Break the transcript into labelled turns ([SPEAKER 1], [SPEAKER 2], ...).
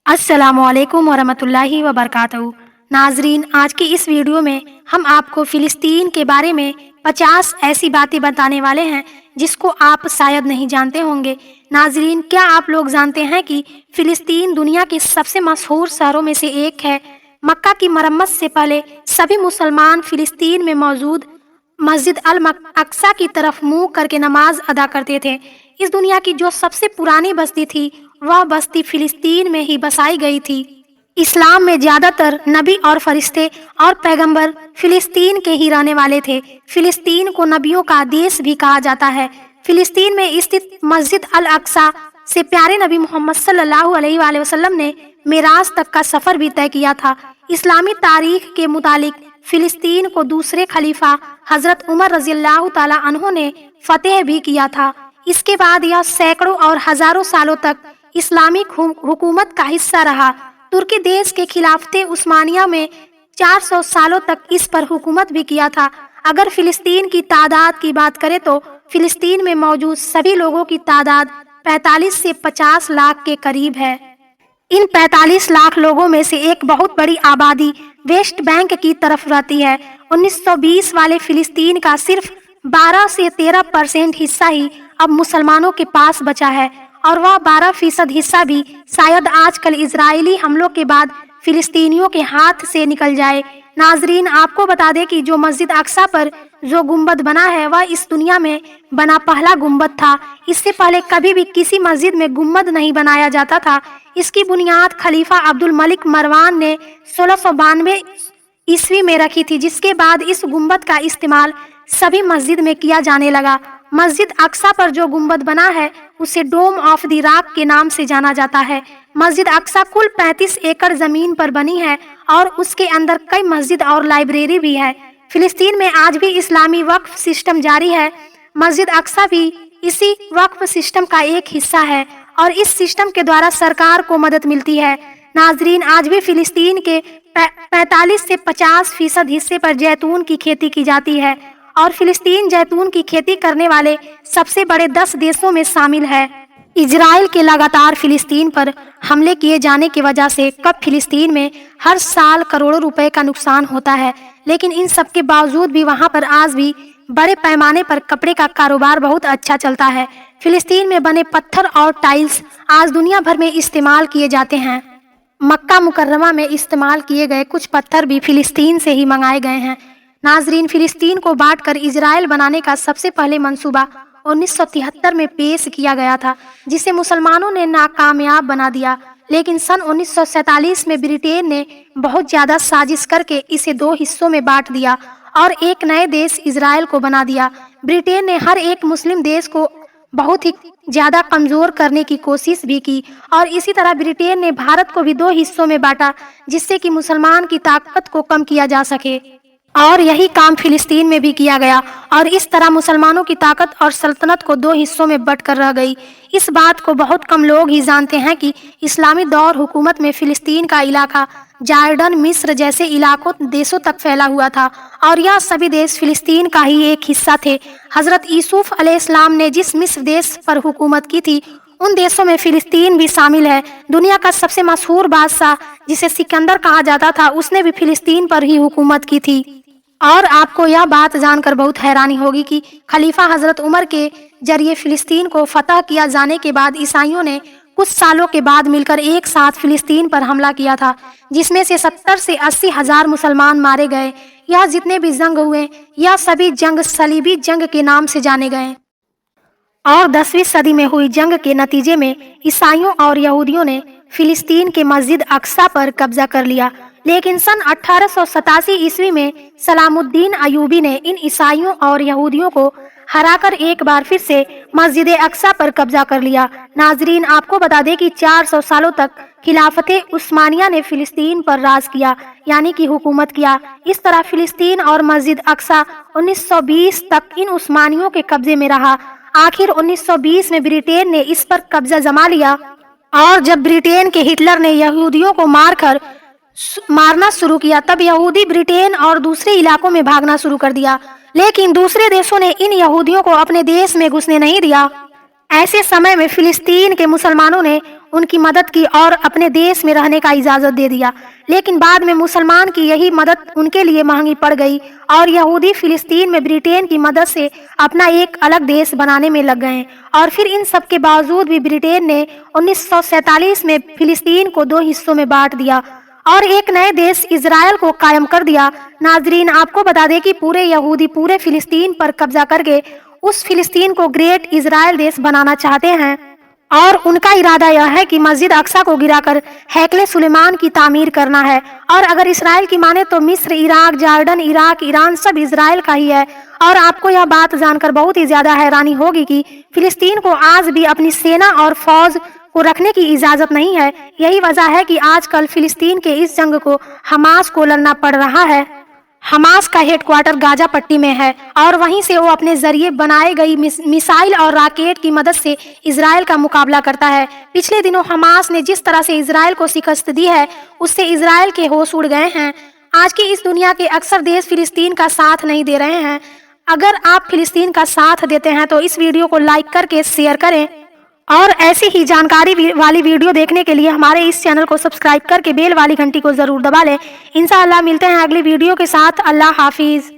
[SPEAKER 1] अस्सलामुअलैकुम वरहमतुल्लाहि वबरकातुहू। नाजरीन, आज की इस वीडियो में हम आपको फ़िलिस्तीन के बारे में 50 ऐसी बातें बताने वाले हैं जिसको आप शायद नहीं जानते होंगे। नाजरीन, क्या आप लोग जानते हैं कि फ़िलिस्तीन दुनिया के सबसे मशहूर शहरों में से एक है। मक्का की मरम्मत से पहले सभी मुसलमान फ़िलिस्तीन में मौजूद मस्जिद अल अक्सा की तरफ मुंह करके नमाज अदा करते थे। इस दुनिया की जो सबसे पुरानी बस्ती थी वह बस्ती फ़िलिस्तीन में ही बसाई गई थी। इस्लाम में ज़्यादातर नबी और फरिश्ते और पैगंबर फ़िलिस्तीन के ही रहने वाले थे। फ़िलिस्तीन को नबियों का देश भी कहा जाता है। फ़िलिस्तीन में स्थित मस्जिद अल अक्सा से प्यारे नबी मोहम्मद सल्लल्लाहु अलैहि वसल्लम ने मेराज तक का सफ़र भी तय किया था। इस्लामी तारीख के मुतालिक फ़िलिस्तीन को दूसरे खलीफा हज़रत उमर रज़ियल्लाहु ताला अन्हु ने फतेह भी किया था। इसके बाद यह सैकड़ों और हज़ारों सालों तक इस्लामिक हुकूमत का हिस्सा रहा। तुर्की देश के खिलाफते उस्मानिया में 400 सालों तक इस पर हुकूमत भी किया था। अगर फ़िलिस्तीन की तादाद की बात करें तो फ़िलिस्तीन में मौजूद सभी लोगों की तादाद 45 से 50 लाख के करीब है। इन 45 लाख लोगों में से एक बहुत बड़ी आबादी वेस्ट बैंक की तरफ रहती है। 1920 वाले फ़िलिस्तीन का सिर्फ 12 से 13% हिस्सा ही अब मुसलमानों के पास बचा है और वह 12% हिस्सा भी शायद आजकल इजरायली हमलों के बाद फ़िलिस्तीनियों के हाथ से निकल जाए। नाजरीन, आपको बता दें कि जो मस्जिद अक्सा पर जो गुंबद बना है वह इस दुनिया में बना पहला गुंबद था। इससे पहले कभी भी किसी मस्जिद में गुंबद नहीं बनाया जाता था। इसकी बुनियाद खलीफा अब्दुल मलिक मरवान ने 1692 ईस्वी में रखी थी, जिसके बाद इस गुंबद का इस्तेमाल सभी मस्जिद में किया जाने लगा। मस्जिद अक्सा पर जो गुंबद बना है उसे डोम ऑफ द रॉक के नाम से जाना जाता है। मस्जिद अक्सा कुल 35 एकड़ जमीन पर बनी है और उसके अंदर कई मस्जिद और लाइब्रेरी भी है। फ़िलिस्तीन में आज भी इस्लामी वक्फ सिस्टम जारी है। मस्जिद अक्सा भी इसी वक्फ सिस्टम का एक हिस्सा है और इस सिस्टम के द्वारा सरकार को मदद मिलती है। नाजरीन, आज भी फ़िलिस्तीन के 45 से 50% हिस्से पर जैतून की खेती की जाती है और फ़िलिस्तीन जैतून की खेती करने वाले सबसे बड़े 10 देशों में शामिल है। इजराइल के लगातार फ़िलिस्तीन पर हमले किए जाने की वजह से कब फ़िलिस्तीन में हर साल करोड़ों रुपए का नुकसान होता है, लेकिन इन सब के बावजूद भी वहाँ पर आज भी बड़े पैमाने पर कपड़े का कारोबार बहुत अच्छा चलता है। फ़िलिस्तीन में बने पत्थर और टाइल्स आज दुनिया भर में इस्तेमाल किए जाते हैं। मक्का मुकर्रमा में इस्तेमाल किए गए कुछ पत्थर भी फ़िलिस्तीन से ही मंगाए गए हैं। नाजरीन, फ़िलिस्तीन को बांटकर इजराइल बनाने का सबसे पहले मंसूबा 1973 में पेश किया गया था, जिसे मुसलमानों ने नाकामयाब बना दिया। लेकिन सन 1947 में ब्रिटेन ने बहुत ज़्यादा साजिश करके इसे 2 हिस्सों में बांट दिया और एक नए देश इजराइल को बना दिया। ब्रिटेन ने हर एक मुस्लिम देश को बहुत ही ज़्यादा कमज़ोर करने की कोशिश भी की और इसी तरह ब्रिटेन ने भारत को भी 2 हिस्सों में बांटा, जिससे कि मुसलमान की ताकत को कम किया जा सके। और यही काम फ़िलिस्तीन में भी किया गया और इस तरह मुसलमानों की ताकत और सल्तनत को 2 हिस्सों में बंटकर रह गई। इस बात को बहुत कम लोग ही जानते हैं कि इस्लामी दौर हुकूमत में फ़िलिस्तीन का इलाका जॉर्डन, मिस्र जैसे इलाकों देशों तक फैला हुआ था और यह सभी देश फ़िलिस्तीन का ही एक हिस्सा थे। हज़रत यूसुफ अलैहिस्सलाम ने जिस मिस्र देश पर हुकूमत की थी उन देशों में फ़िलिस्तीन भी शामिल है। दुनिया का सबसे मशहूर बादशाह जिसे सिकंदर कहा जाता था, उसने भी फ़िलिस्तीन पर ही हुकूमत की थी। और आपको यह बात जानकर बहुत हैरानी होगी कि खलीफा हज़रत उमर के जरिए फ़िलिस्तीन को फतह किया जाने के बाद ईसाइयों ने कुछ सालों के बाद मिलकर एक साथ फ़िलिस्तीन पर हमला किया था, जिसमें से 70 से 80 हज़ार मुसलमान मारे गए। यह जितने भी जंग हुए यह सभी जंग सलीबी जंग के नाम से जाने गए और 10वीं सदी में हुई जंग के नतीजे में ईसाइयों और यहूदियों ने फ़िलिस्तीन के मस्जिद अक्सा पर कब्जा कर लिया। लेकिन सन 1887 ईस्वी में सलामुद्दीन अयूबी ने इन ईसाइयों और यहूदियों को हराकर एक बार फिर से मस्जिद अक्सा पर कब्जा कर लिया। नाजरीन, आपको बता दें कि 400 सालों तक खिलाफते उस्मानिया ने फ़िलिस्तीन पर राज किया, यानी कि हुकूमत किया। इस तरह फ़िलिस्तीन और मस्जिद अक्सा 1920 तक इन उस्मानियों के कब्जे में रहा। आखिर 1920 में ब्रिटेन ने इस पर कब्जा जमा लिया और जब ब्रिटेन के हिटलर ने यहूदियों को मारना शुरू किया तब यहूदी ब्रिटेन और दूसरे इलाकों में भागना शुरू कर दिया। लेकिन दूसरे देशों ने इन यहूदियों को अपने देश में घुसने नहीं दिया। ऐसे समय में फिलिस्तीन के मुसलमानों ने उनकी मदद की और अपने देश में रहने का इजाज़त दे दिया। लेकिन बाद में मुसलमान की यही मदद उनके लिए महंगी पड़ गई और यहूदी फिलिस्तीन में ब्रिटेन की मदद से अपना एक अलग देश बनाने में लग गए। और फिर इन सब के बावजूद भी ब्रिटेन ने 1947 में फिलिस्तीन को 2 हिस्सों में बांट दिया और एक नए देश इजराइल को कायम कर दिया। नाजरीन, आपको बता दें कि पूरे यहूदी पूरे फिलिस्तीन पर कब्जा करके उस फिलिस्तीन को ग्रेट इजराइल देश बनाना चाहते हैं और उनका इरादा यह है कि मस्जिद अक्सा को गिराकर हैकले सुलेमान की तामीर करना है। और अगर इसराइल की माने तो मिस्र, इराक, जॉर्डन, इराक, ईरान सब इसराइल का ही है। और आपको यह बात जानकर बहुत ही ज्यादा हैरानी होगी कि फिलिस्तीन को आज भी अपनी सेना और फौज को रखने की इजाजत नहीं है। यही वजह है कि आजकल फिलिस्तीन के इस जंग को हमास को लड़ना पड़ रहा है। हमास का हेडक्वार्टर गाजा पट्टी में है और वहीं से वो अपने जरिए बनाई गई मिसाइल और रॉकेट की मदद से इजराइल का मुकाबला करता है। पिछले दिनों हमास ने जिस तरह से इजराइल को शिकस्त दी है उससे इजराइल के होश उड़ गए हैं। आज की इस दुनिया के अक्सर देश फिलिस्तीन का साथ नहीं दे रहे हैं। अगर आप फिलिस्तीन का साथ देते हैं तो इस वीडियो को लाइक करके शेयर करें और ऐसी ही जानकारी वाली वीडियो देखने के लिए हमारे इस चैनल को सब्सक्राइब करके बेल वाली घंटी को जरूर दबा लें। इंशाअल्लाह मिलते हैं अगली वीडियो के साथ। अल्लाह हाफिज।